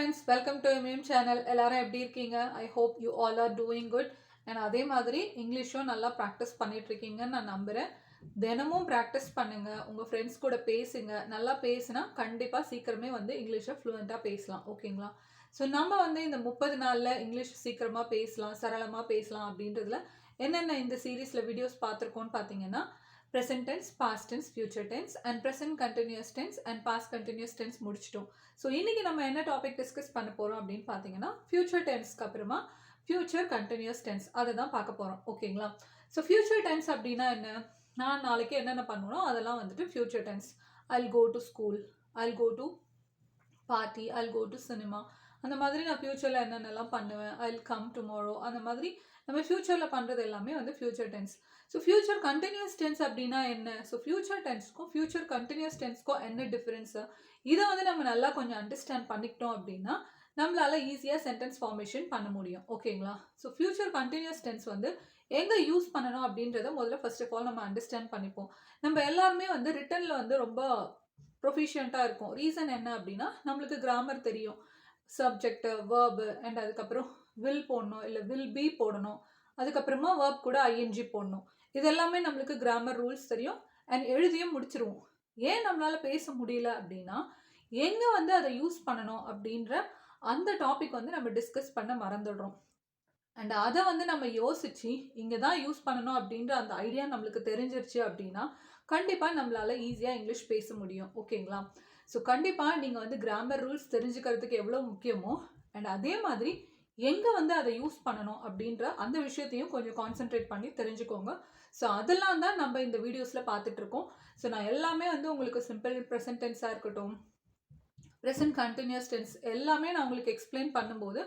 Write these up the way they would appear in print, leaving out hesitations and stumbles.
friends, welcome to my channel. எல்லாரும் எப்படி இருக்கீங்க? I hope you all are doing good. and அதே மாதிரி இங்கிலீஷும் நல்லா ப்ராக்டிஸ் பண்ணிட்டு இருக்கீங்கன்னு நான் நம்புறேன். தினமும் ப்ராக்டிஸ் பண்ணுங்க. உங்க ஃப்ரெண்ட்ஸ் கூட பேசுங்க. நல்லா பேசினா கண்டிப்பா சீக்கிரமே வந்து இங்கிலீஷை ஃப்ளூயண்டா பேசலாம். ஓகேங்களா? ஸோ நம்ம வந்து இந்த 30 நாள்ல இங்கிலீஷ் சீக்கிரமா பேசலாம், சரளமா பேசலாம் அப்படின்றதுல என்னென்ன இந்த சீரீஸ்ல வீடியோஸ் பார்த்துருக்கோம்னு பார்த்தீங்கன்னா present tense, past tense, future tense and present continuous tense and past continuous tense முடிச்சிட்டோம். ஸோ இன்னைக்கு நம்ம என்ன டாபிக் டிஸ்கஸ் பண்ண போறோம் அப்படின்னு பார்த்தீங்கன்னா ஃபியூச்சர் டென்ஸ்க்கு அப்புறமா ஃபியூச்சர் கண்டினியூஸ் டென்ஸ் அதை தான் பார்க்க போறோம். ஓகேங்களா? ஸோ ஃபியூச்சர் டென்ஸ் அப்படின்னா என்ன? நான் நாளைக்கு என்னென்ன பண்ணணும் அதெல்லாம் வந்துட்டு future tense. I'll go to school, I'll go to party, I'll go to cinema. அந்த மாதிரி நான் ஃபியூச்சரில் என்னென்னலாம் பண்ணுவேன். I'll come tomorrow. அந்த மாதிரி நம்ம ஃபியூச்சரில் பண்ணுறது எல்லாமே வந்து future tense. So future continuous tense அப்படின்னா என்ன? ஸோ ஃபியூச்சர் டென்ஸ்க்கும் ஃபியூச்சர் கண்டினியூஸ் டென்ஸ்க்கும் என்ன டிஃபரன்ஸு? இதை வந்து நம்ம நல்லா கொஞ்சம் அண்டர்ஸ்டாண்ட் பண்ணிக்கிட்டோம் அப்படின்னா நம்மளால ஈஸியாக சென்டென்ஸ் ஃபார்மேஷன் பண்ண முடியும். ஓகேங்களா? ஸோ ஃபியூச்சர் கண்டினியூஸ் டென்ஸ் வந்து எங்கே யூஸ் பண்ணணும் அப்படின்றத முதல்ல ஃபர்ஸ்ட் ஆஃப் ஆல் நம்ம அண்டர்ஸ்டாண்ட் பண்ணிப்போம். நம்ம எல்லாருமே வந்து ரிட்டனில் வந்து ரொம்ப ப்ரொஃபிஷியண்ட்டாக இருக்கும். ரீசன் என்ன அப்படின்னா நம்மளுக்கு கிராமர் தெரியும், சப்ஜெக்ட், வேர்பு அண்ட் அதுக்கப்புறம் வில் போடணும், இல்லை வில் பி போடணும், அதுக்கப்புறமா வேர்ப் கூட ஐஎன்ஜி போடணும். இது எல்லாமே நம்மளுக்கு கிராமர் ரூல்ஸ் தெரியும் அண்ட் எழுதியும் முடிச்சிருவோம். ஏன் நம்மளால பேச முடியல அப்படின்னா எங்கே வந்து அதை யூஸ் பண்ணணும் அப்படின்ற அந்த டாபிக் வந்து நம்ம டிஸ்கஸ் பண்ண மறந்துடுறோம். அண்ட் அதை வந்து நம்ம யோசிச்சு இங்கே தான் யூஸ் பண்ணணும் அப்படின்ற அந்த ஐடியா நம்மளுக்கு தெரிஞ்சிருச்சு அப்படின்னா கண்டிப்பாக நம்மளால ஈஸியாக இங்கிலீஷ் பேச முடியும். ஓகேங்களா? ஸோ கண்டிப்பாக நீங்கள் வந்து கிராமர் ரூல்ஸ் தெரிஞ்சுக்கிறதுக்கு எவ்வளோ முக்கியமோ அண்ட் அதே மாதிரி எங்கே வந்து அதை யூஸ் பண்ணணும் அப்படின்ற அந்த விஷயத்தையும் கொஞ்சம் கான்சென்ட்ரேட் பண்ணி தெரிஞ்சுக்கோங்க. ஸோ அதெல்லாம் தான் நம்ம இந்த வீடியோஸில் பார்த்துட்ருக்கோம். ஸோ நான் எல்லாமே வந்து உங்களுக்கு சிம்பிள் ப்ரெசன்ட் டென்ஸாக இருக்கட்டும், ப்ரெசன்ட் கண்டினியூஸ் டென்ஸ் எல்லாமே நான் உங்களுக்கு எக்ஸ்பிளைன் பண்ணும்போது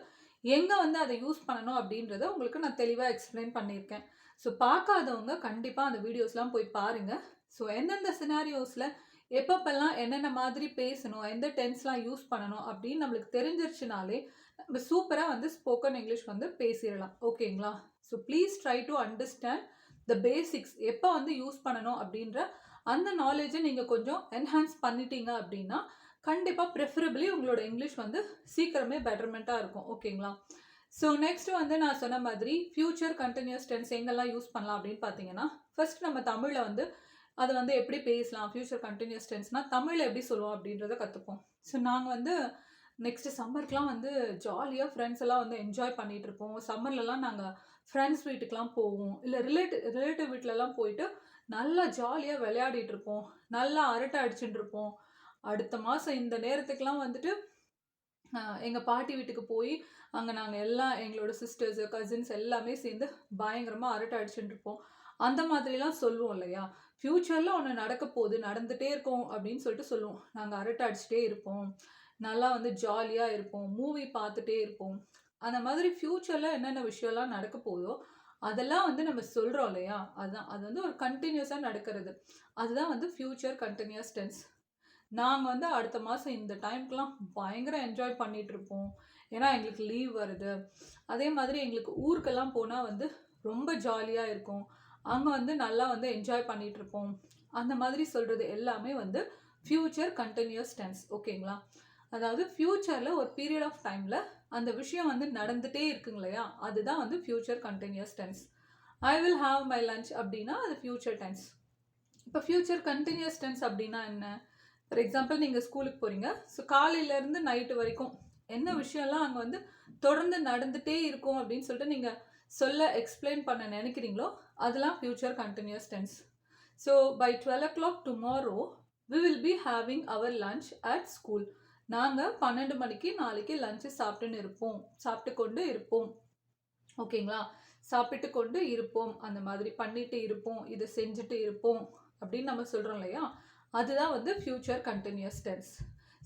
எங்கே வந்து அதை யூஸ் பண்ணணும் அப்படின்றத உங்களுக்கு நான் தெளிவாக எக்ஸ்பிளைன் பண்ணியிருக்கேன். ஸோ பார்க்காதவங்க கண்டிப்பாக அந்த வீடியோஸ்லாம் போய் பாருங்கள். ஸோ எந்தெந்த சினாரியோஸில் எப்பப்பெல்லாம் என்னென்ன மாதிரி பேசணும், எந்த டென்ஸ்லாம் யூஸ் பண்ணணும் அப்படின்னு நம்மளுக்கு தெரிஞ்சிருச்சுனாலே நம்ம சூப்பராக வந்து ஸ்போக்கன் இங்கிலீஷ் வந்து பேசிடலாம். ஓகேங்களா? So please try to understand the basics. எப்போ வந்து யூஸ் பண்ணணும் அப்படின்ற அந்த நாலேஜை நீங்கள் கொஞ்சம் என்ஹான்ஸ் பண்ணிட்டீங்க அப்படின்னா கண்டிப்பாக ப்ரிஃபரபிளி உங்களோட இங்கிலீஷ் வந்து சீக்கிரமே பெட்டர்மெண்ட்டாக இருக்கும். ஓகேங்களா? ஸோ நெக்ஸ்ட் வந்து நான் சொன்ன மாதிரி ஃபியூச்சர் கண்டினியூஸ் டென்ஸ் எங்கெல்லாம் யூஸ் பண்ணலாம் அப்படின்னு பார்த்தீங்கன்னா ஃபர்ஸ்ட் நம்ம தமிழில் வந்து அதை வந்து எப்படி பேசலாம், ஃபியூச்சர் கண்டினியூஸ் டென்ஸ்னால் தமிழில் எப்படி சொல்லுவோம் அப்படின்றத கற்றுப்போம். ஸோ நாங்கள் வந்து நெக்ஸ்ட்டு சம்மருக்குலாம் வந்து ஜாலியாக ஃப்ரெண்ட்ஸ் எல்லாம் வந்து என்ஜாய் பண்ணிகிட்டு இருப்போம். சம்மர்லலாம் நாங்கள் ஃப்ரெண்ட்ஸ் வீட்டுக்கெலாம் போவோம், இல்லை ரிலேட்டிவ் வீட்டிலலாம் போயிட்டு நல்லா ஜாலியாக விளையாடிட்டு இருப்போம், நல்லா அரட்டை அடிச்சுட்டு இருப்போம். அடுத்த மாதம் இந்த நேரத்துக்கெலாம் வந்துட்டு எங்கள் பாட்டி வீட்டுக்கு போய் அங்கே நாங்கள் எல்லாம் எங்களோட சிஸ்டர்ஸு கசின்ஸ் எல்லாமே சேர்ந்து பயங்கரமாக அரட்டை அடிச்சுட்டு இருப்போம். அந்த மாதிரிலாம் சொல்லுவோம் இல்லையா? ஃப்யூச்சரில் ஒன்று நடக்க போகுது, நடந்துகிட்டே இருக்கோம் அப்படின்னு சொல்லிட்டு சொல்லுவோம். நாங்கள் அரட்டை அடிச்சுட்டே இருப்போம், நல்லா வந்து ஜாலியாக இருப்போம், மூவி பார்த்துட்டே இருப்போம். அந்த மாதிரி ஃப்யூச்சரில் என்னென்ன விஷயம்லாம் நடக்க போதோ அதெல்லாம் வந்து நம்ம சொல்கிறோம் இல்லையா? அதுதான் அது வந்து ஒரு கண்டினியூஸாக நடக்கிறது. அதுதான் வந்து ஃப்யூச்சர் கண்டினியூஸ் டென்ஸ். நாங்கள் வந்து அடுத்த மாதம் இந்த டைம்க்கெலாம் பயங்கர என்ஜாய் பண்ணிகிட்டு இருப்போம். ஏன்னா எங்களுக்கு லீவ் வருது. அதே மாதிரி எங்களுக்கு ஊருக்கெல்லாம் போனால் வந்து ரொம்ப ஜாலியாக இருக்கும். அங்கே வந்து நல்லா வந்து என்ஜாய் பண்ணிகிட்டு இருப்போம். அந்த மாதிரி சொல்கிறது எல்லாமே வந்து ஃப்யூச்சர் கண்டினியூஸ் டென்ஸ். ஓகேங்களா? அதாவது ஃப்யூச்சரில் ஒரு பீரியட் ஆஃப் டைமில் அந்த விஷயம் வந்து நடந்துகிட்டே இருக்குங்க இல்லையா? அதுதான் வந்து future continuous tense. I will have my lunch அப்படின்னா அது ஃப்யூச்சர் டென்ஸ். இப்போ ஃப்யூச்சர் கண்டினியூஸ் டென்ஸ் அப்படின்னா என்ன? ஃபார் எக்ஸாம்பிள் நீங்கள் ஸ்கூலுக்கு போகிறீங்க. ஸோ காலையிலேருந்து நைட்டு வரைக்கும் என்ன விஷயம்லாம் அங்கே வந்து தொடர்ந்து நடந்துகிட்டே இருக்கும் அப்படின்னு சொல்லிட்டு நீங்கள் சொல்ல எக்ஸ்பிளைன் பண்ண நினைக்கிறீங்களோ அதெல்லாம் future continuous tense. So by 12 o'clock tomorrow we will be having our lunch at school. நாங்கள் 12 மணிக்கு நாளைக்கு லஞ்சு சாப்பிட்டு கொண்டு இருப்போம். ஓகேங்களா? சாப்பிட்டு கொண்டு இருப்போம், அந்த மாதிரி பண்ணிட்டு இருப்போம், இதை செஞ்சுட்டு இருப்போம் அப்படின்னு நம்ம சொல்கிறோம் இல்லையா? அதுதான் வந்து ஃப்யூச்சர் கண்டினியூஸ் டென்ஸ்.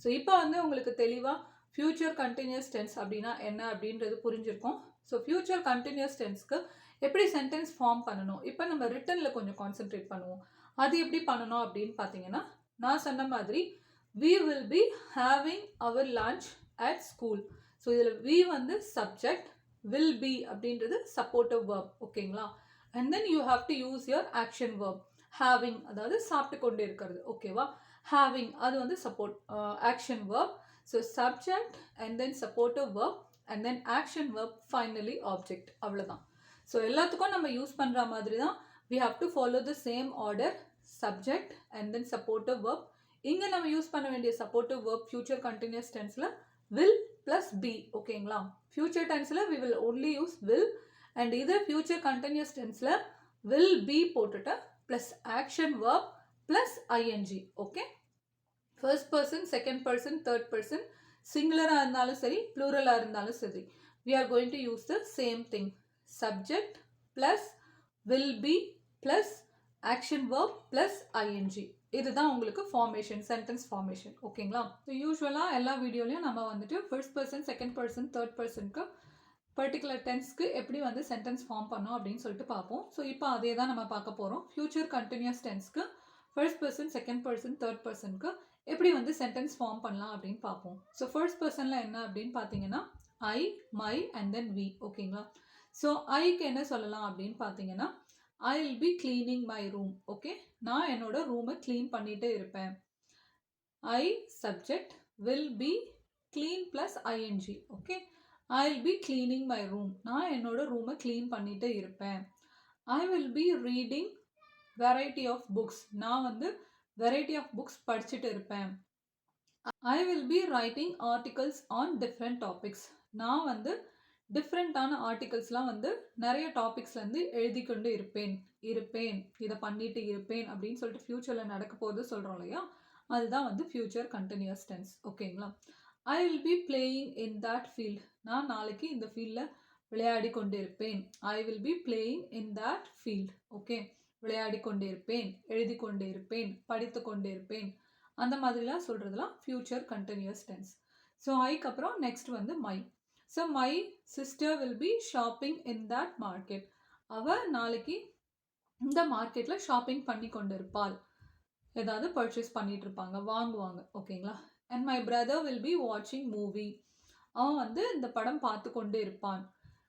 ஸோ இப்போ வந்து உங்களுக்கு தெளிவாக ஃப்யூச்சர் கண்டினியூஸ் டென்ஸ் அப்படின்னா என்ன அப்படின்றது புரிஞ்சிருக்கும். ஸோ ஃப்யூச்சர் கண்டினியூஸ் டென்ஸ்க்கு எப்படி சென்டென்ஸ் ஃபார்ம் பண்ணணும், இப்போ நம்ம ரிட்டனில் கொஞ்சம் கான்சென்ட்ரேட் பண்ணுவோம். அது எப்படி பண்ணணும் அப்படின்னு பார்த்தீங்கன்னா நான் சொன்ன மாதிரி we will be having our lunch at school. So இதில் we வந்து சப்ஜெக்ட், will be அப்படின்றது சப்போர்ட்டிவ் verb. ஓகேங்களா? And then you have to use your action verb. having அதாவது சாப்பிட்டு கொண்டு இருக்கிறது. ஓகேவா? having அது வந்து support action verb. So subject and then supportive verb and then action verb finally object. அவ்வளோதான். ஸோ எல்லாத்துக்கும் நம்ம யூஸ் பண்ணுற மாதிரி தான் we have to follow the same order, subject and then supportive verb. இங்கே நம்ம யூஸ் பண்ண வேண்டிய supportive verb future continuous tenseல will plus be. ஓகேங்களா? future tenseல we will only use will and either future continuous tenseல will be போட்டுட்டு plus action verb plus ing. Okay? first person, second person, third person, singular-ஆ இருந்தாலும் சரி, plural-ஆ இருந்தாலும் சரி, we are going to use the same thing. subject plus will be plus action verb plus ing. இதுதான் உங்களுக்கு formation, sentence formation. ஓகேங்களா? So யூஸ்வலாக எல்லா வீடியோலையும் நம்ம வந்துட்டு first person, second person, third பர்சனுக்கு பர்டிகுலர் டென்ஸ்க்கு எப்படி வந்து சென்டென்ஸ் ஃபார்ம் பண்ணோம் அப்படின்னு சொல்லிட்டு பார்ப்போம். ஸோ இப்போ அதே தான் நம்ம பார்க்க போகிறோம். ஃபியூச்சர் கண்டினியூஸ் டென்ஸ்க்கு first person, second person, third பர்சனுக்கு எப்படி வந்து சென்டென்ஸ் ஃபார்ம் பண்ணலாம் அப்படின்னு பார்ப்போம். ஸோ ஃபர்ஸ்ட் பர்சனில் என்ன அப்படின்னு பார்த்தீங்கன்னா I, my and then we. ஓகேங்களா? ஸோ ஐக்கு என்ன சொல்லலாம் அப்படின்னு பார்த்தீங்கன்னா I will be cleaning my room. Okay, நான் என்னோட ரூமை க்ளீன் பண்ணிட்டு இருப்பேன். I subject will be clean plus ING. Okay, I will be cleaning my room. நான் என்னோட ரூமை க்ளீன் பண்ணிட்டு இருப்பேன். I will be reading variety of books. நான் வந்து வெரைட்டி ஆஃப் புக்ஸ் படிச்சுட்டு இருப்பேன். I will be writing articles on different topics. நான் வந்து டிஃப்ரெண்ட்டான ஆர்டிகல்ஸ்லாம் வந்து நிறைய டாபிக்ஸ்லேருந்து எழுதி கொண்டு இருப்பேன், இதை பண்ணிட்டு இருப்பேன் அப்படின்னு சொல்லிட்டு ஃப்யூச்சரில் நடக்க போகுது சொல்கிறோம் இல்லையா, அதுதான் வந்து ஃப்யூச்சர் கண்டினியூஸ் டென்ஸ். ஓகேங்களா? I will be playing in that field. நான் நாளைக்கு இந்த ஃபீல்டில் விளையாடி கொண்டு இருப்பேன். I will be playing in that field. Okay, விளையாடி கொண்டு இருப்பேன், எழுதி கொண்டு இருப்பேன், படித்து கொண்டு இருப்பேன், அந்த மாதிரிலாம் சொல்கிறதுலாம் ஃப்யூச்சர் கண்டினியூஸ் டென்ஸ். ஸோ ஐக்கு அப்புறம் நெக்ஸ்ட் வந்து my. So my sister will be shopping in that market. அவள் நாளைக்கு இந்த மார்க்கெட்டில் ஷாப்பிங் பண்ணி கொண்டு இருப்பாள். ஏதாவது பர்ச்சேஸ் பண்ணிட்டு இருப்பாங்க, வாங்குவாங்க. ஓகேங்களா? And my brother will be வாட்சிங் மூவி. அவன் வந்து இந்த படம் பார்த்து கொண்டு இருப்பான்.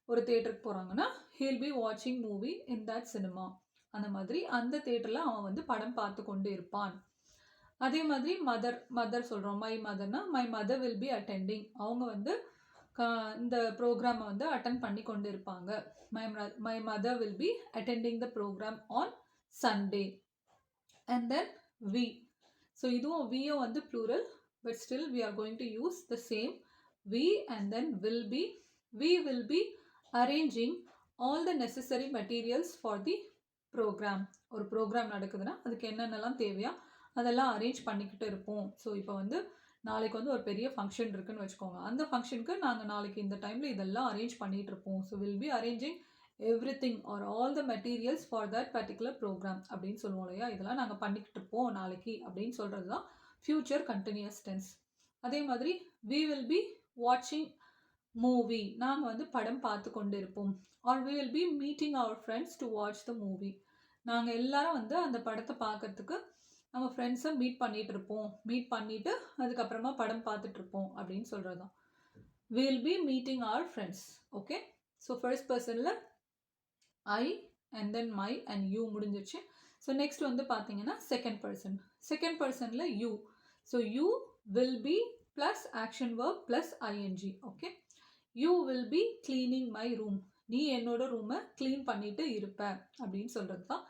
ஒரு தேட்டருக்கு போகிறாங்கன்னா ஹீல் பி வாட்சிங் மூவி இன் தட் சினிமா. அந்த மாதிரி அந்த தேட்டரில் அவன் வந்து படம் பார்த்து கொண்டு இருப்பான். அதே மாதிரி மதர் சொல்கிறோம். மை மதர்னா my mother will be attending. அவங்க வந்து இந்த ப்ரோக்ராமை வந்து அட்டன் பண்ணி கொண்டு இருப்பாங்க. My mother will be attending the programme on Sunday. And then we. So இதுவும் வியும் வந்து plural, but still we are going to use the same we and then will be. We will be arranging all the necessary materials for the programme. ஒரு programme நடக்குதுன்னா அதுக்கு என்னென்னலாம் தேவையா அதெல்லாம் arrange பண்ணிக்கிட்டு இருப்போம். ஸோ இப்போ வந்து நாளைக்கு வந்து ஒரு பெரிய ஃபங்க்ஷன் இருக்குன்னு வச்சுக்கோங்க. அந்த ஃபங்க்ஷனுக்கு நாங்கள் நாளைக்கு இந்த டைமில் இதெல்லாம் அரேஞ்ச் பண்ணிகிட்டு இருப்போம். So will be arranging everything or all the materials for that particular programme அப்படின்னு சொல்லுவோம் இல்லையா, இதெல்லாம் நாங்கள் பண்ணிக்கிட்டு இருப்போம் நாளைக்கு அப்படின்னு சொல்கிறது தான் ஃப்யூச்சர் கண்டினியூஸ் டென்ஸ். அதே மாதிரி வி வில் பி வாட்சிங் மூவி. நாங்கள் வந்து படம் பார்த்து கொண்டு இருப்போம். Or we will be meeting our friends to watch the movie. நாங்கள் எல்லாரும் வந்து அந்த படத்தை பார்க்கறதுக்கு நம்ம ஃப்ரெண்ட்ஸை மீட் பண்ணிகிட்டு இருப்போம். மீட் பண்ணிவிட்டு அதுக்கப்புறமா படம் பார்த்துட்டு இருப்போம் அப்படின்னு சொல்கிறது தான் will be meeting our friends. Okay, so first பர்சனில் I and then my and you முடிஞ்சிருச்சு. ஸோ நெக்ஸ்ட் வந்து பார்த்தீங்கன்னா செகண்ட் பர்சனில் you. So you will be plus action verb plus ING. Okay, you will be cleaning my room. நீ என்னோட ரூமை clean பண்ணிட்டு இருப்ப அப்படின்னு சொல்கிறது தான்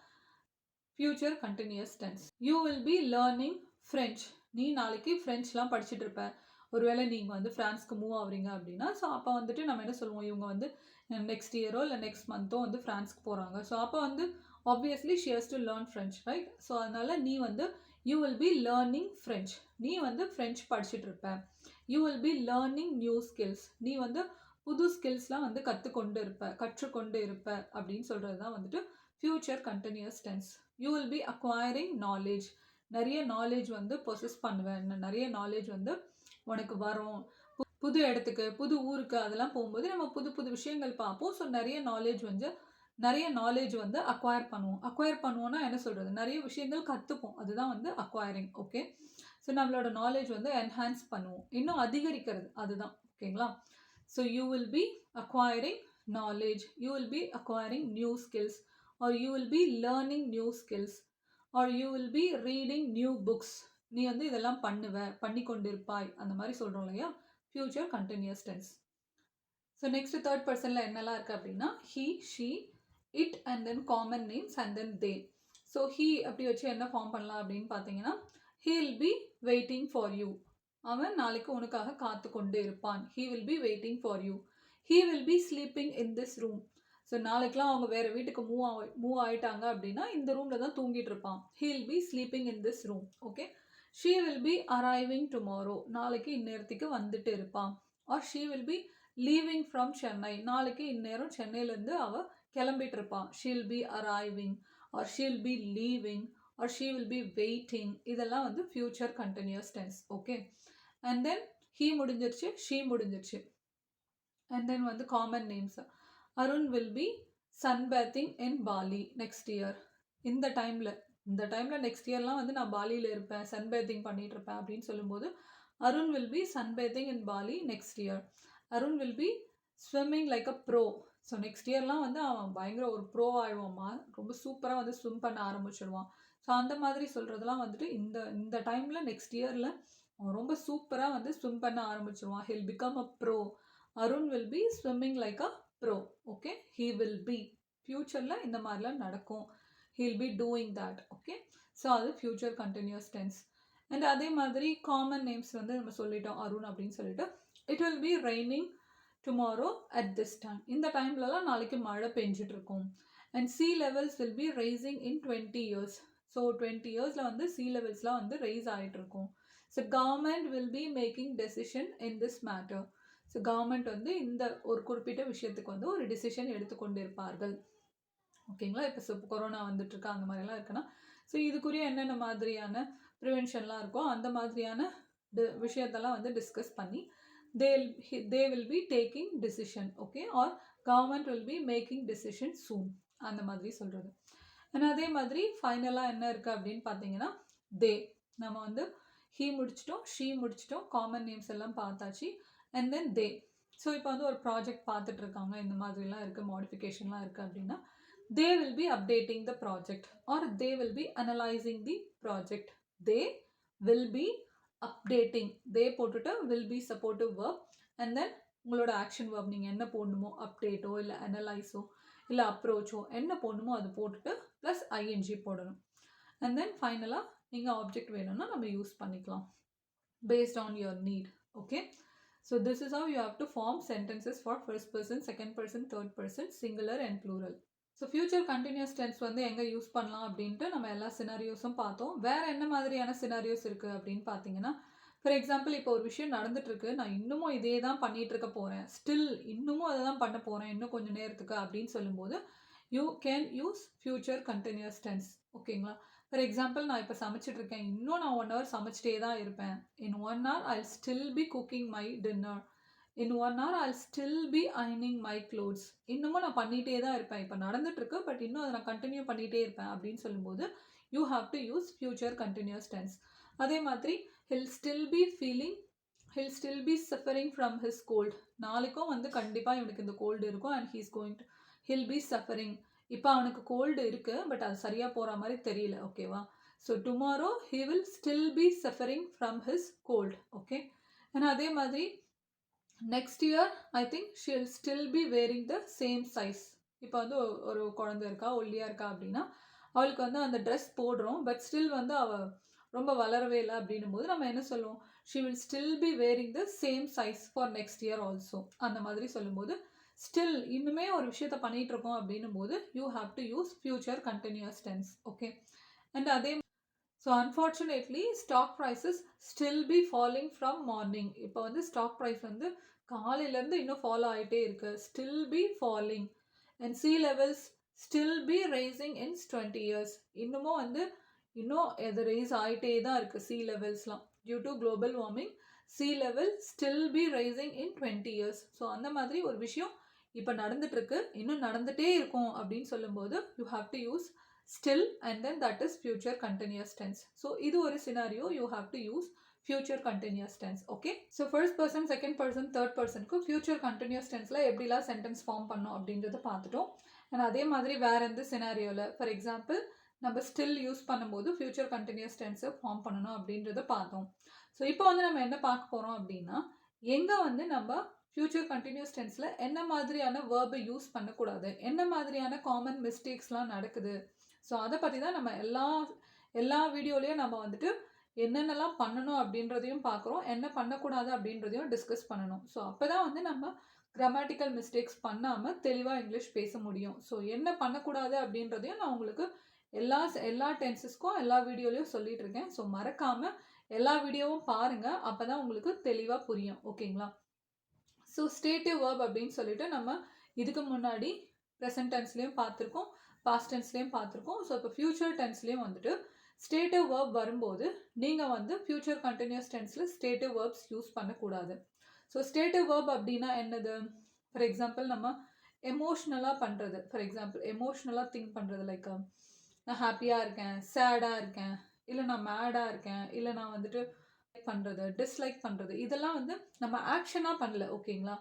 future continuous tense. You will be learning French. நீ நாளைக்கு ஃப்ரெஞ்ச்லாம் படிச்சுட்டு இருப்ப. ஒருவேளை நீங்கள் வந்து ஃப்ரான்ஸ்க்கு மூவ் ஆகுறீங்க அப்படின்னா, ஸோ அப்போ வந்துட்டு நம்ம என்ன சொல்லுவோம், இவங்க வந்து நெக்ஸ்ட் இயரோ இல்லை நெக்ஸ்ட் மந்த்தோ வந்து ஃப்ரான்ஸ்க்கு போகிறாங்க. ஸோ அப்போ வந்து obviously she has to learn French, right? So அதனால் நீ வந்து you will be learning French. நீ வந்து ஃப்ரெஞ்ச் படிச்சுட்டு இருப்ப. You will be learning new skills. நீ வந்து புது ஸ்கில்ஸ்லாம் வந்து கற்றுக்கொண்டு இருப்ப அப்படின்னு சொல்கிறது தான் வந்துட்டு future continuous tense. You will be acquiring knowledge. நிறைய நாலேஜ் வந்து பொசஸ் பண்ணுவேன், நிறைய நாலேஜ் வந்து உனக்கு வரும். புது இடத்துக்கு புது ஊருக்கு அதெல்லாம் போகும்போது நம்ம புது புது விஷயங்கள் பார்ப்போம். ஸோ நிறைய நாலேஜ் வந்து அக்வயர் பண்ணுவோம்னா என்ன சொல்கிறது, நிறைய விஷயங்கள் கற்றுப்போம். அதுதான் வந்து அக்வயரிங். ஓகே, ஸோ நம்மளோட நாலேஜ் வந்து என்ஹான்ஸ் பண்ணுவோம், இன்னும் அதிகரிக்கிறது, அதுதான். ஓகேங்களா? So you will be acquiring knowledge, you will be acquiring new skills, or you will be learning new skills, or you will be reading new books. நீ வந்து இதெல்லாம் பண்ணுவ, பண்ணி கொண்டிருப்பாய் அந்த மாதிரி சொல்கிறோம் இல்லையா, future continuous tense. So next third பர்சனில் என்னெல்லாம் இருக்குது அப்படின்னா he, she, it and then common names and then they. So he அப்படி வச்சு என்ன ஃபார்ம் பண்ணலாம் அப்படின்னு பார்த்தீங்கன்னா he will be waiting for you. அவன் நாளைக்கு உனக்காக காத்து கொண்டு இருப்பான். he will be waiting for you. he will be sleeping in this room. So நாளைக்கெலாம் அவங்க வேறு வீட்டுக்கு மூவ் ஆகிட்டாங்க அப்படின்னா இந்த ரூமில் தான் தூங்கிட்டு இருப்பான். he will be sleeping in this room. Okay. she will be arriving tomorrow. நாளைக்கு இந்நேரத்துக்கு வந்துட்டு இருப்பான். or she will be leaving from Chennai. நாளைக்கு இந்நேரம் சென்னையிலேருந்து அவள் கிளம்பிட்டு இருப்பான். she will be arriving or she will be leaving or she will be waiting. இதெல்லாம் வந்து future continuous tense. Okay. and then he முடிஞ்சிருச்சு, she முடிஞ்சிருச்சு. and then வந்து common names. Arun will be sunbathing in Bali next year. இந்த டைமில் next இயர்லாம் வந்து நான் பாலியில் இருப்பேன், சன்பேத்திங் பண்ணிட்டு இருப்பேன் அப்படின்னு சொல்லும்போது Arun will be sunbathing in Bali next year. Arun will be swimming like a pro. So next இயர்லாம் வந்து அவன் பயங்கர ஒரு ப்ரோ ஆயிடுவான்மா, ரொம்ப சூப்பராக வந்து ஸ்விம் பண்ண ஆரம்பிச்சிடுவான். ஸோ அந்த மாதிரி சொல்கிறதுலாம் வந்துட்டு இந்த டைமில் நெக்ஸ்ட் இயரில் அவன் ரொம்ப சூப்பராக வந்து ஸ்விம் பண்ண ஆரம்பிச்சிடுவான். He'll become a pro. Arun will be swimming like a pro. Okay. He will be ஃப்யூச்சரில் இந்த மாதிரிலாம் நடக்கும். he'll be doing that. okay. so அது future continuous tense. and அதே மாதிரி common names வந்து நம்ம சொல்லிட்டோம் அருண் அப்படின்னு சொல்லிட்டு. it will be raining tomorrow at this time. இந்த டைம்லலாம் நாளைக்கு மழை பெஞ்சிட்டு இருக்கும். and sea levels will be raising in 20 years. so 20 yearsல வந்து sea levelsலாம் வந்து raise ஆகிட்டு இருக்கும். so government will be making decision in this matter. so government வந்து இந்த ஒரு குறிப்பிட்ட விஷயத்துக்கு வந்து ஒரு decision எடுத்துக்கொண்டு இருப்பார்கள். ஓகேங்களா. இப்போ கொரோனா வந்துட்டுருக்கு அந்த மாதிரிலாம் இருக்குன்னா ஸோ இதுக்குரிய என்னென்ன மாதிரியான ப்ரிவென்ஷன்லாம் இருக்கோ அந்த மாதிரியான விஷயத்தெல்லாம் வந்து டிஸ்கஸ் பண்ணி they will be taking decision. ஓகே. Our government will be making decision soon அந்த மாதிரி சொல்கிறது. ஆனால் அதே மாதிரி ஃபைனலாக என்ன இருக்குது அப்படின்னு பார்த்தீங்கன்னா they. நம்ம வந்து he முடிச்சிட்டோம், she முடிச்சிட்டோம், காமன் நேம்ஸ் எல்லாம் பார்த்தாச்சு. and then they. ஸோ இப்போ வந்து ஒரு ப்ராஜெக்ட் பார்த்துட்டு இருக்காங்க, இந்த மாதிரிலாம் இருக்குது, மாடிஃபிகேஷன்லாம் இருக்குது அப்படின்னா they will be updating the project or they will be analyzing the project. they will be updating. they போட்டுட்டு will be supportive verb and then உங்களோட action verb நீங்கள் என்ன போடணுமோ அப்டேட்டோ இல்லை அனலைஸோ இல்லை அப்ரோச்சோ என்ன போடணுமோ அது போட்டுட்டு ப்ளஸ் ing போடணும். and then ஃபைனலாக நீங்கள் ஆப்ஜெக்ட் வேணும்னா நம்ம யூஸ் பண்ணிக்கலாம் based on your need. okay. so this is how you have to form sentences for first person, second person, third person, singular and plural. So future continuous tense வந்து எங்கே use பண்ணலாம் அப்படின்ட்டு நம்ம எல்லா சினாரியோஸும் பார்த்தோம். வேறு என்ன மாதிரியான சினாரியோஸ் இருக்குது அப்படின்னு பார்த்தீங்கன்னா ஃபார் எக்ஸாம்பிள் இப்போ ஒரு விஷயம் நடந்துட்டுருக்கு, நான் இன்னமும் இதே தான் பண்ணிகிட்டு இருக்க போகிறேன், ஸ்டில் இன்னமும் அதை தான் பண்ண போகிறேன் இன்னும் கொஞ்சம் நேரத்துக்கு அப்படின்னு சொல்லும்போது you can use future continuous tense. ஓகேங்களா. ஃபார் எக்ஸாம்பிள் நான் இப்போ சமைச்சிட்ருக்கேன், இன்னும் நான் 1 hour சமைச்சிட்டே தான் இருப்பேன். இன் 1 hour I'll still be cooking my dinner. in 1 hour I'll still be ironing my clothes. இன்னமும் நான் பண்ணிகிட்டே தான் இருப்பேன், இப்போ நடந்துட்டுருக்கு பட் இன்னும் அதை நான் கண்டினியூ பண்ணிகிட்டே இருப்பேன் அப்படின்னு சொல்லும்போது you have to use future continuous tense. அதே மாதிரி he'll still be suffering from his cold. நாளைக்கும் வந்து கண்டிப்பாக இவனுக்கு இந்த கோல்டு இருக்கும் and he'll be suffering. இப்போ அவனுக்கு கோல்டு இருக்குது பட் அது சரியாக போகிற மாதிரி தெரியல. ஓகேவா. So tomorrow he will still be suffering from his cold. Okay. ஏன்னா அதே மாதிரி next year I think she'll still be wearing the same size. இப்போ வந்து ஒரு குழந்தை இருக்கா, ஒல்லியாக இருக்கா அப்படின்னா அவளுக்கு வந்து அந்த ட்ரெஸ் போடுறோம் பட் ஸ்டில் வந்து அவள் ரொம்ப வளரவே இல்லை அப்படின்னும் போது நம்ம என்ன சொல்லுவோம், she will still be wearing the same size for next year also. அந்த மாதிரி சொல்லும்போது ஸ்டில் இன்னுமே ஒரு விஷயத்த பண்ணிகிட்டு இருக்கோம் அப்படின்னும் போது you have to use future continuous tense. Okay. And அதே so unfortunately stock prices still be falling from morning. இப்போ வந்து ஸ்டாக் ப்ரைஸ் வந்து காலையிலேருந்து இன்னும் ஃபாலோ ஆகிட்டே இருக்குது, still be falling. And sea levels still be rising in 20 years. இன்னும் அது ரைஸ் ஆகிட்டே தான் இருக்குது sea levelsலாம் due to global warming. sea level still be rising in 20 years. So அந்த மாதிரி ஒரு விஷயம் இப்போ நடந்துட்டுருக்கு, இன்னும் நடந்துகிட்டே இருக்கும் அப்படின்னு சொல்லும்போது you have to use still and then that is future continuous tense. so இது ஒரு scenario you have to use future continuous tense. okay. so first person, second person, third person க்கு future continuous tenseல எப்படிலாம் sentence form பண்ணோம் அப்படின்றத பார்த்துட்டோம். and அதே மாதிரி வேற எந்த scenarioல for example நம்ம ஸ்டில் யூஸ் பண்ணும்போது ஃபியூச்சர் கண்டினியூஸ் டென்ஸை ஃபார்ம் பண்ணணும் அப்படின்றத பார்த்தோம். ஸோ இப்போ வந்து நம்ம என்ன பார்க்க போகிறோம் அப்படின்னா, எங்கே வந்து நம்ம ஃபியூச்சர் கண்டினியூஸ் டென்ஸில் என்ன மாதிரியான வேர்பை யூஸ் பண்ணக்கூடாது, என்ன மாதிரியான காமன் மிஸ்டேக்ஸ்லாம் நடக்குது. ஸோ அதை பற்றி தான் நம்ம எல்லா வீடியோலையும் நம்ம வந்துட்டு என்னென்னலாம் பண்ணணும் அப்படின்றதையும் பார்க்குறோம், என்ன பண்ணக்கூடாது அப்படின்றதையும் டிஸ்கஸ் பண்ணணும். ஸோ அப்போ தான் வந்து நம்ம கிராமட்டிக்கல் மிஸ்டேக்ஸ் பண்ணாமல் தெளிவாக இங்கிலீஷ் பேச முடியும். ஸோ என்ன பண்ணக்கூடாது அப்படின்றதையும் நான் உங்களுக்கு எல்லா டென்சஸ்க்கும் எல்லா வீடியோலையும் சொல்லிட்டு இருக்கேன். ஸோ மறக்காமல் எல்லா வீடியோவும் பாருங்கள், அப்போ தான் உங்களுக்கு தெளிவாக புரியும். ஓகேங்களா? ஸோ ஸ்டேட்டிவ் வேர்ப் அப்படின்னு சொல்லிட்டு நம்ம இதுக்கு முன்னாடி ப்ரெசன்ட் டென்ஸ்லேயும் பார்த்துருக்கோம், பாஸ்ட் டென்ஸ்லேயும் பார்த்துருக்கோம். ஸோ இப்போ ஃபியூச்சர் டென்ஸ்லேயும் வந்துட்டு ஸ்டேட்டிவ் வேர்ப் வரும்போது நீங்கள் வந்து ஃபியூச்சர் கண்டினியூஸ் டென்ஸில் ஸ்டேட்டிவ் வேர்ப்ஸ் யூஸ் பண்ணக்கூடாது. ஸோ ஸ்டேட்டிவ் வேர்ப் அப்படின்னா என்னது? ஃபார் எக்ஸாம்பிள் நம்ம எமோஷ்னலாக பண்ணுறது, ஃபார் எக்ஸாம்பிள் எமோஷ்னலாக திங்க் பண்ணுறது, லைக் நான் ஹாப்பியாக இருக்கேன், சேடாக இருக்கேன், இல்லை நான் மேடாக இருக்கேன், இல்லை நான் வந்துட்டு பண்ணுறது, டிஸ்லைக் பண்ணுறது, இதெல்லாம் வந்து நம்ம ஆக்ஷனாக பண்ணல. ஓகேங்களா?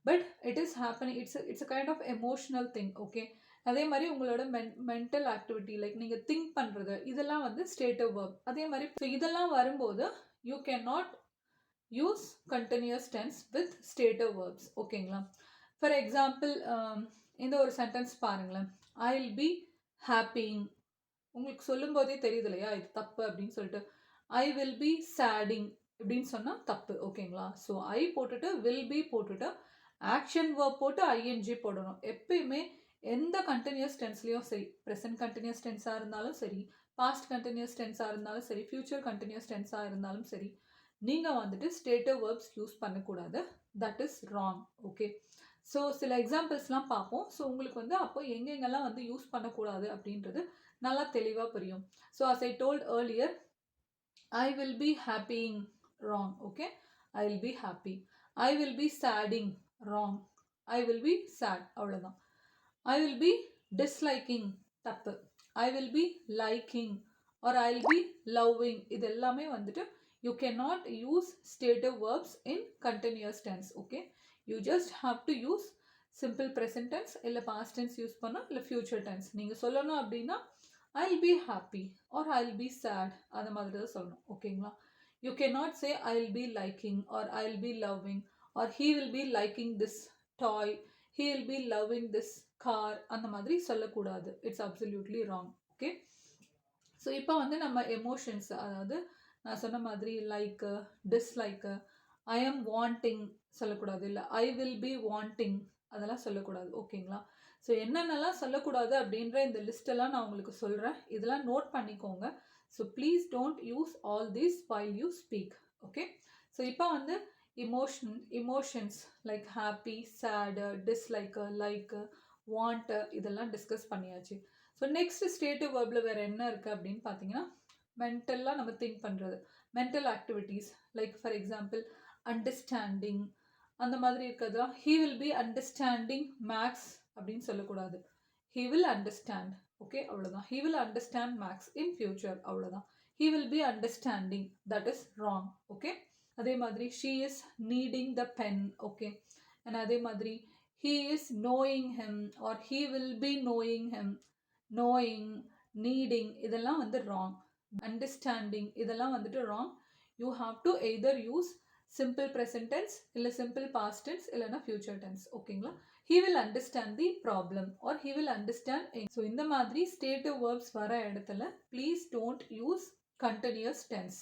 But it is happening, it's a kind of emotional thing. Okay, அதே மாதிரி உங்களோட மென்டல் ஆக்டிவிட்டி, லைக் நீங்கள் திங்க் பண்ணுறது, இதெல்லாம் வந்து ஸ்டேட்டிவ் வேர்ப். அதே மாதிரி ஸோ இதெல்லாம் வரும்போது you can not use continuous tense with stative verbs. ஓகேங்களா? ஃபார் எக்ஸாம்பிள் இந்த ஒரு சென்டென்ஸ் பாருங்களேன், ஐ வில் பி ஹாப்பிங். உங்களுக்கு சொல்லும் போதே தெரியுது இல்லையா இது தப்பு அப்படின்னு சொல்லிட்டு. ஐ வில் பி சேடிங் இப்படின்னு சொன்னால் தப்பு. ஓகேங்களா? ஸோ ஐ போட்டுட்டு வில் பி போட்டுட்டு ஆக்ஷன் வேர்ப் போட்டு ஐஎன்ஜி போடணும். எப்பயுமே எந்த கண்டினியூஸ் டென்ஸ்லையும் சரி, ப்ரெசன்ட் கண்டினியூஸ் டென்ஸாக இருந்தாலும் சரி, பாஸ்ட் கண்டினியூஸ் டென்ஸாக இருந்தாலும் சரி, ஃபியூச்சர் கண்டினியூஸ் டென்ஸாக இருந்தாலும் சரி, நீங்கள் வந்துட்டு ஸ்டேட்டிவ் வேர்ப்ஸ் யூஸ் பண்ணக்கூடாது. That is wrong. Okay, so சில எக்ஸாம்பிள்ஸ்லாம் பார்ப்போம். ஸோ உங்களுக்கு வந்து அப்போ எங்கெங்கெல்லாம் வந்து யூஸ் பண்ணக்கூடாது அப்படின்றது நல்லா தெளிவாக புரியும். So as I told earlier, I will be happying, wrong. Okay, I will be happy. I will be sadding, wrong. I will be sad, அவ்வளோதான். I will be disliking, தப்பு. I will be liking or I will be loving, இது எல்லாமே வந்துட்டு you cannot use stative verbs in continuous tense. Okay, you just have to use simple present tense, இல்லை past tense use பண்ணோம், இல்லை future tense. நீங்கள் சொல்லணும் அப்படின்னா I'll be happy or I'll be sad, அந்த மாதிரி தான் சொல்லணும். ஓகேங்களா? you cannot say I'll be liking or I'll be loving or he will be liking this toy, he will be loving this car, அந்த மாதிரி சொல்லக்கூடாது. It's absolutely wrong. Okay, so இப்போ வந்து நம்ம எமோஷன்ஸ், அதாவது நான் சொன்ன மாதிரி like, dislike, I am wanting சொல்லக்கூடாது, இல்லை ஐ வில் பி வாண்டிங், அதெல்லாம் சொல்லக்கூடாது. ஓகேங்களா? ஸோ என்னென்னலாம் சொல்லக்கூடாது அப்படின்ற இந்த லிஸ்ட்டெல்லாம் நான் உங்களுக்கு சொல்கிறேன், இதெல்லாம் நோட் பண்ணிக்கோங்க. So please don't use all these while you speak. Okay, so இப்போ வந்து emotions like happy, sad, dislike, like, want, இதெல்லாம் டிஸ்கஸ் பண்ணியாச்சு. ஸோ நெக்ஸ்ட் ஸ்டேட்டிவ் வேர்பில் வேறு என்ன இருக்குது அப்படின்னு பார்த்தீங்கன்னா, மென்டலாக நம்ம திங்க் பண்ணுறது, mental activities, like for example understanding, அந்த மாதிரி இருக்கிறதுலாம் he will be understanding maths அப்படின்னு சொல்லக்கூடாது. He will understand. ஓகே, அவ்வளோதான். He will understand maths in future, அவ்வளோதான். He will be understanding, that is wrong. Okay, அதே மாதிரி she is needing the pen. Okay, and அதே மாதிரி he is knowing him or he will be knowing him. knowing, needing, இதெல்லாம் வந்து wrong. understanding, இதெல்லாம் வந்துட்டு wrong. you have to either use simple present tense, இல்லை simple past tense, இல்லைனா future tense. ஓகேங்களா? he will understand the problem or he will understand. So இந்த மாதிரி stative verbs வர இடத்துல please don't use continuous tense.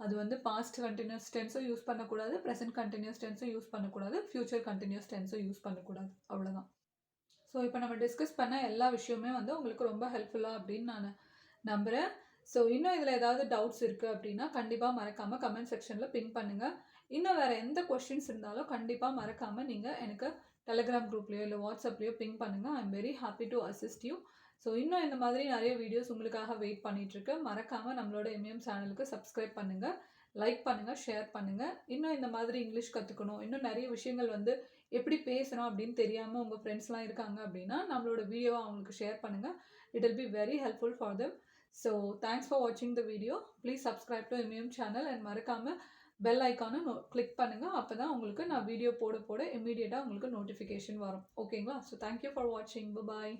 அது வந்து past continuous டென்ஸும் use பண்ணக்கூடாது, ப்ரெசன்ட் கண்டினியூஸ் டென்ஸும் யூஸ் பண்ணக்கூடாது, ஃபியூச்சர் கண்டினியூஸ் டென்ஸும் யூஸ் பண்ணக்கூடாது. அவ்வளோதான். ஸோ இப்போ நம்ம டிஸ்கஸ் பண்ண எல்லா விஷயமே வந்து உங்களுக்கு ரொம்ப ஹெல்ப்ஃபுல்லாக அப்படின்னு நான் நம்புகிறேன். ஸோ இன்னும் இதில் ஏதாவது டவுட்ஸ் இருக்குது அப்படின்னா கண்டிப்பாக மறக்காமல் கமெண்ட் செக்ஷனில் பின் பண்ணுங்கள். இன்னும் வேறு எந்த கொஸ்டின்ஸ் இருந்தாலும் கண்டிப்பாக மறக்காமல் நீங்கள் எனக்கு டெலிகிராம் குரூப்லேயோ இல்லை வாட்ஸ்அப்லேயோ பின் பண்ணுங்கள். I am very happy to assist you. So இன்னும் இந்த மாதிரி நிறைய வீடியோஸ் உங்களுக்காக வெயிட் பண்ணிகிட்ருக்கு. மறக்காமல் நம்மளோட எம்எம் சேனலுக்கு சப்ஸ்கிரைப் பண்ணுங்கள், லைக் பண்ணுங்கள், ஷேர் பண்ணுங்கள். இன்னும் இந்த மாதிரி இங்கிலீஷ் கற்றுக்கணும், இன்னும் நிறைய விஷயங்கள் வந்து எப்படி பேசணும் அப்படின்னு தெரியாமல் உங்கள் ஃப்ரெண்ட்ஸ்லாம் இருக்காங்க அப்படின்னா நம்மளோட வீடியோவை அவங்களுக்கு ஷேர் பண்ணுங்கள். It will be very helpful for them. So thanks for வாட்சிங் the video. Please subscribe to MM channel and மறக்காமல் பெல் ஐக்கானை கிளிக் பண்ணுங்கள். அப்போ தான் உங்களுக்கு நான் வீடியோ போட இமீடியட்டாக உங்களுக்கு நோட்டிஃபிகேஷன் வரும். ஓகேங்களா? ஸோ தேங்க்யூ ஃபார் வாட்சிங். பாய்.